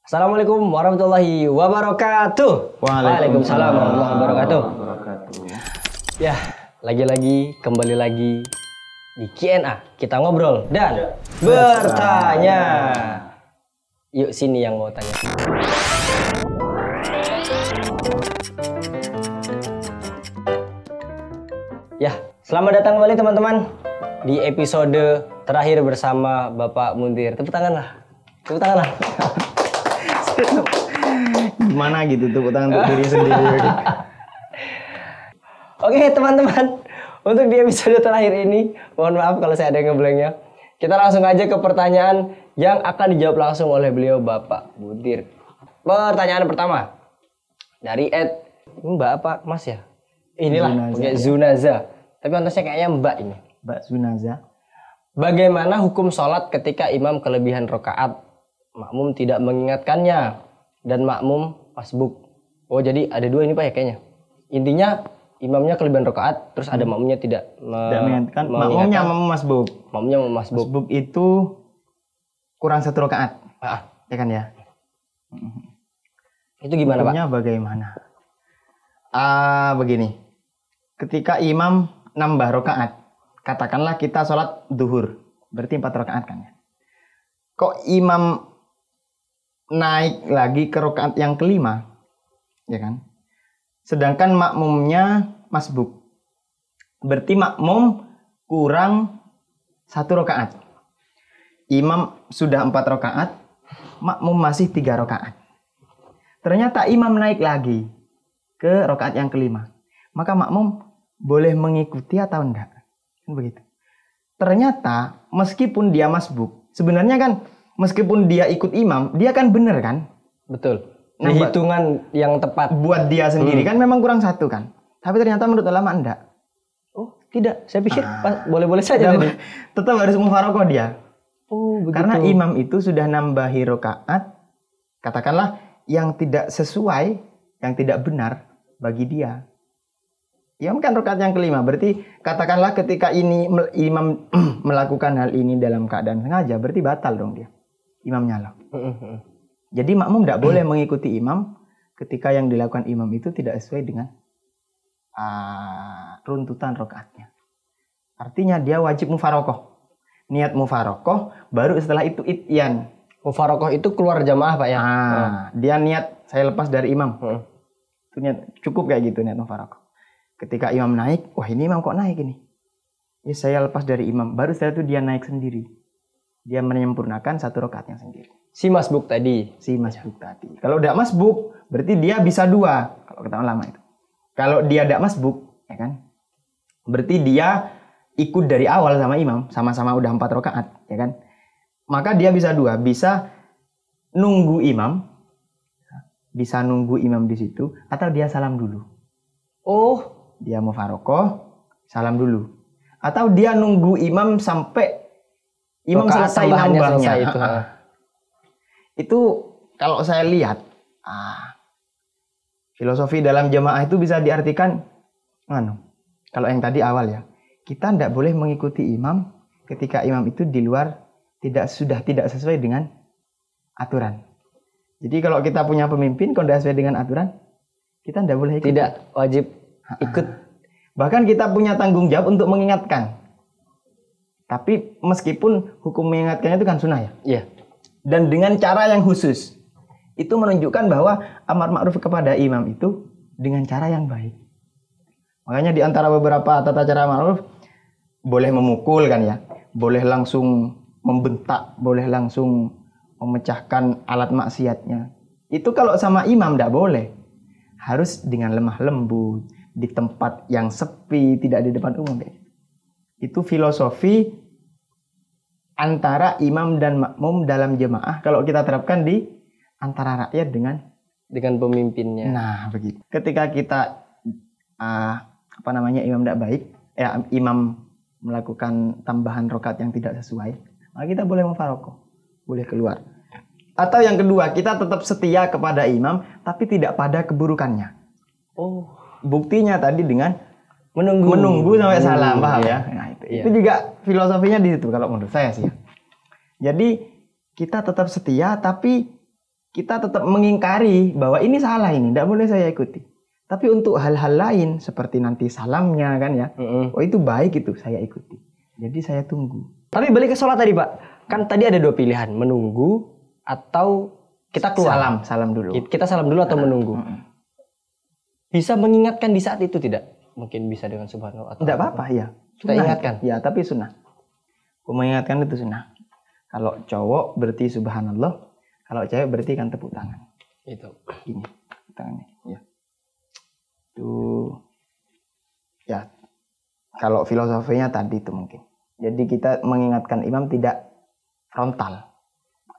Assalamualaikum warahmatullahi wabarakatuh. Waalaikumsalam warahmatullahi wabarakatuh. Ya, lagi-lagi kembali lagi di Q&A. Kita ngobrol dan bertanya. Yuk sini yang mau tanya. Ya, selamat datang kembali teman-teman di episode terakhir bersama Bapak Muntir. Tepuk tangan lah. Tepuk tangan lah. Gimana gitu tepuk tangan untuk diri sendiri. Oke teman-teman, untuk di episode terakhir ini, mohon maaf kalau saya ada ngeblanknya. Kita langsung aja ke pertanyaan yang akan dijawab langsung oleh beliau Bapak Muntir. Pertanyaan pertama dari Mbak apa Mas ya? Inilah pakai Zunaza. Tapi konteksnya kayaknya Mbak ini. Mbak Zunaza. Bagaimana hukum sholat ketika imam kelebihan rakaat, makmum tidak mengingatkannya, dan makmum masbuk? Oh jadi ada dua ini Pak ya kayaknya. Intinya imamnya kelebihan rakaat, terus ada makmumnya tidak mengingatkan. Makmumnya masbuk. Makmumnya masbuk. Masbuk itu kurang satu rakaat. Ya kan ya? Itu gimana hukumnya Pak? Bagaimana? Begini. Ketika imam nambah rakaat, katakanlah kita sholat duhur, berarti 4 rakaat kan ya. Kok imam naik lagi ke rakaat yang kelima, ya kan? Sedangkan makmumnya masbuk, berarti makmum kurang 1 rakaat. Imam sudah 4 rakaat, makmum masih 3 rakaat. Ternyata imam naik lagi ke rakaat yang kelima, maka makmum boleh mengikuti atau enggak? Kan begitu. Ternyata meskipun dia masbuk, sebenarnya kan meskipun dia ikut imam, dia kan bener kan? Betul. Nah, hitungan yang tepat buat dia sendiri kan memang kurang 1 kan. Tapi ternyata menurut ulama enggak. Oh, tidak. Saya pikir boleh-boleh saja tadi. Tetap harus mufarokoh dia. Oh, begitu. Karena imam itu sudah nambahi rakaat, katakanlah yang tidak sesuai, yang tidak benar bagi dia. Imam kan rakaat yang kelima, berarti katakanlah ketika ini imam melakukan hal ini dalam keadaan sengaja, berarti batal dong dia. Imamnya loh. Jadi makmum tidak boleh mengikuti imam ketika yang dilakukan imam itu tidak sesuai dengan runtutan rakaatnya. Artinya dia wajib mufarokoh. Niat mufarokoh, baru setelah itu ityan. Mufarokoh itu keluar jamaah Pak ya? Dia niat saya lepas dari imam. Itu niat, cukup kayak gitu niat mufarokoh. Ketika imam naik, wah ini imam kok naik ini? Ya saya lepas dari imam, baru setelah itu dia naik sendiri. Dia menyempurnakan 1 rakaatnya sendiri. Si masbuk tadi. Kalau tidak masbuk, berarti dia bisa 2. Kalau kata ulama itu. Kalau dia tidak masbuk, ya kan? Berarti dia ikut dari awal sama imam, sama-sama udah 4 rakaat, ya kan? Maka dia bisa 2, bisa nunggu imam, di situ, atau dia salam dulu. Oh, dia mufarokoh, salam dulu. Atau dia nunggu imam sampai imam selesai nambahnya. Itu kalau saya lihat, filosofi dalam jamaah itu bisa diartikan, kalau yang tadi awal ya, kita tidak boleh mengikuti imam ketika imam itu di luar sudah tidak sesuai dengan aturan. Jadi kalau kita punya pemimpin, kalau tidak sesuai dengan aturan, kita tidak boleh ikut. Tidak wajib ikut. Bahkan kita punya tanggung jawab untuk mengingatkan. Tapi meskipun hukum mengingatkannya itu kan sunnah ya. Iya. Dan dengan cara yang khusus. Itu menunjukkan bahwa amar ma'ruf kepada imam itu dengan cara yang baik. Makanya di antara beberapa tata cara ma'ruf, boleh memukul kan ya. Boleh langsung membentak, boleh langsung memecahkan alat maksiatnya. Itu kalau sama imam tidak boleh. Harus dengan lemah lembut, di tempat yang sepi, tidak di depan umum. Itu filosofi antara imam dan makmum dalam jemaah kalau kita terapkan di antara rakyat dengan pemimpinnya. Nah, begitu. Ketika kita imam tidak baik, imam melakukan tambahan rakaat yang tidak sesuai, maka kita boleh mufarokoh, boleh keluar. Atau yang kedua, kita tetap setia kepada imam tapi tidak pada keburukannya. Oh, buktinya tadi dengan menunggu sampai salam, paham ya? Nah, itu juga filosofinya di situ kalau menurut saya sih. Jadi kita tetap setia tapi kita tetap mengingkari bahwa ini salah, ini tidak boleh saya ikuti. Tapi untuk hal-hal lain seperti nanti salamnya kan ya, oh itu baik itu saya ikuti. Jadi saya tunggu. Tapi balik ke sholat tadi Pak, kan tadi ada 2 pilihan, menunggu atau kita keluar. Salam dulu. Kita salam dulu atau menunggu. Bisa mengingatkan di saat itu tidak? Mungkin bisa dengan subhanallah atau tidak apa-apa ya. Kita ingatkan. Ya, tapi sunnah. Mengingatkan itu sunnah. Kalau cowok berarti subhanallah, kalau cewek berarti kan tepuk tangan. Itu. Ini tangannya. Ya. Itu. Ya. Kalau filosofinya tadi itu mungkin. Jadi kita mengingatkan imam tidak frontal.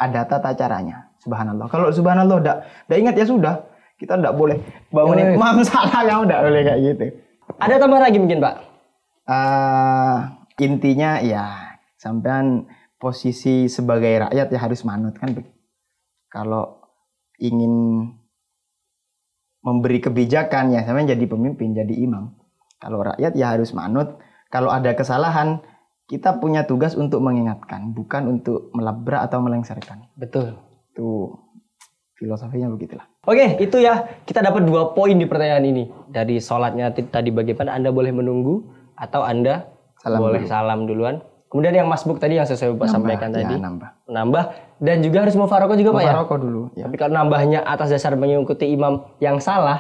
Ada tata caranya. Subhanallah. Kalau subhanallah udah ingat ya sudah. Kita tidak boleh bangunin imam salah, kamu tidak boleh kayak gitu. Ada tambahan lagi mungkin Pak? Intinya ya sampean posisi sebagai rakyat ya harus manut kan. Kalau ingin memberi kebijakan ya sampean jadi pemimpin, jadi imam. Kalau rakyat ya harus manut. Kalau ada kesalahan kita punya tugas untuk mengingatkan, bukan untuk melabrak atau melengsarkan. Betul. Itu filosofinya begitulah. Oke, itu ya. Kita dapat 2 poin di pertanyaan ini. Dari sholatnya tadi bagaimana Anda boleh menunggu atau Anda boleh salam duluan. Kemudian yang masbuk tadi yang sesuai Bapak sampaikan tadi. Nambah. Dan juga harus mufarokoh juga Pak ya? Mufarokoh dulu. Ya. Tapi kalau nambahnya atas dasar mengikuti imam yang salah,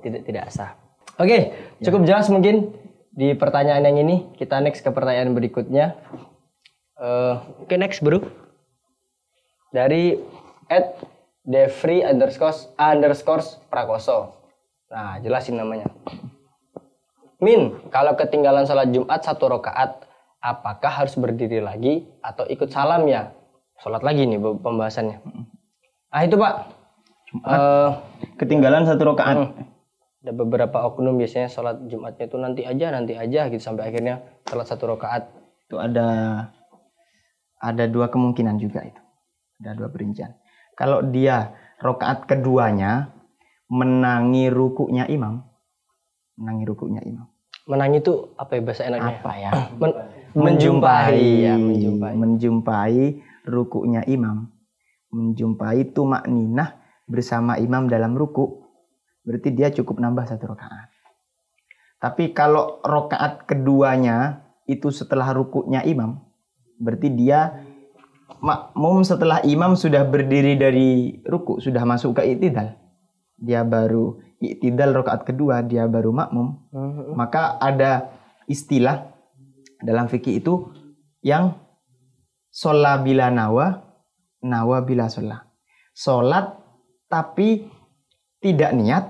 tidak sah. Oke, cukup jelas mungkin di pertanyaan yang ini. Kita next ke pertanyaan berikutnya. Oke, next bro. Dari @devri__prakoso. Nah, jelasin namanya. Min, kalau ketinggalan sholat Jumat 1 rakaat, apakah harus berdiri lagi atau ikut salam ya? Sholat lagi nih pembahasannya. Ah itu Pak. Ketinggalan 1 rakaat. Ada beberapa oknum biasanya sholat Jumatnya itu nanti aja gitu sampai akhirnya sholat 1 rakaat. Itu ada 2 kemungkinan juga itu. Ada 2 perincian. Kalau dia rakaat keduanya menangi rukuknya imam. Menangi itu apa ya bahasa enaknya? Apa ya? Menjumpai. Menjumpai rukuknya imam. Menjumpai tumakninah bersama imam dalam ruku. Berarti dia cukup nambah 1 rakaat. Tapi kalau rakaat keduanya itu setelah rukuknya imam, berarti dia makmum setelah imam sudah berdiri dari ruku, sudah masuk ke i'tidal. Dia baru i'tidal rakaat kedua, dia baru makmum. Maka ada istilah dalam fikih itu yang sholat bila nawa bila sholat. Sholat tapi tidak niat,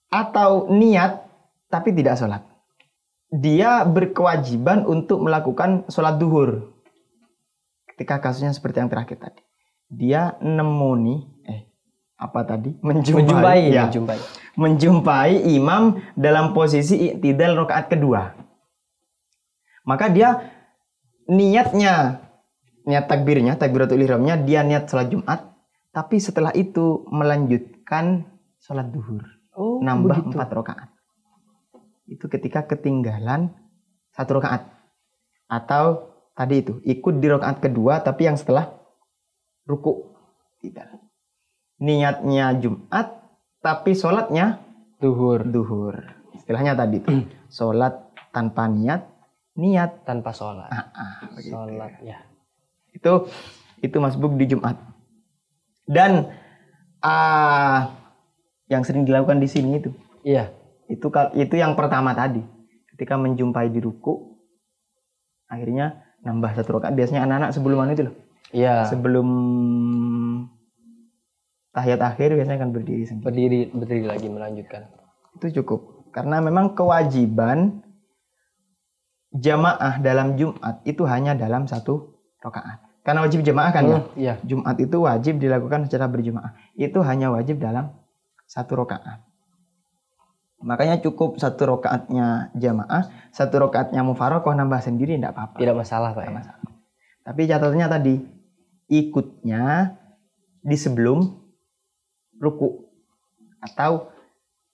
atau niat tapi tidak sholat. Dia berkewajiban untuk melakukan sholat duhur. Ketika kasusnya seperti yang terakhir tadi, dia menjumpai imam dalam posisi i'tidal rakaat kedua. Maka dia niat takbiratul ihramnya dia niat sholat Jumat, tapi setelah itu melanjutkan sholat duhur, nambah 4 rakaat. Itu ketika ketinggalan 1 rakaat. Atau tadi itu ikut di rakaat kedua tapi yang setelah ruku. Tidak. Niatnya Jumat tapi sholatnya duhur. Istilahnya tadi itu. Sholat tanpa niat tanpa sholat. Sholat ya. Itu masbuk di Jumat. Dan yang sering dilakukan di sini itu. Iya. Itu yang pertama tadi. Ketika menjumpai di ruku, akhirnya nambah 1 rakaat. Biasanya anak-anak sebelum itu loh. Iya. Sebelum tahiyat akhir biasanya akan berdiri sendiri. Berdiri lagi melanjutkan. Itu cukup. Karena memang kewajiban jamaah dalam Jumat itu hanya dalam 1 rakaat. Karena wajib jamaah kan ya? Iya. Jumat itu wajib dilakukan secara berjamaah. Itu hanya wajib dalam 1 rakaat. Makanya cukup 1 rakaatnya jamaah, 1 rakaatnya mufarokoh nambah sendiri tidak apa-apa. Tidak masalah Pak. Masalah. Tapi catatannya tadi ikutnya di sebelum ruku atau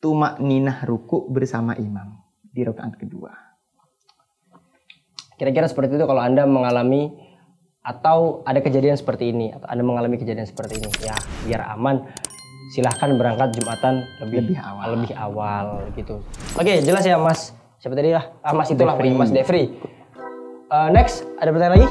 tumakninah ruku bersama imam di rakaat kedua. Kira-kira seperti itu kalau Anda mengalami atau ada kejadian seperti ini atau Anda mengalami kejadian seperti ini, ya biar aman silahkan berangkat Jumatan lebih awal gitu. Oke, jelas ya Mas. Siapa tadi lah? Mas itulah Mas Devri. Next, ada pertanyaan lagi?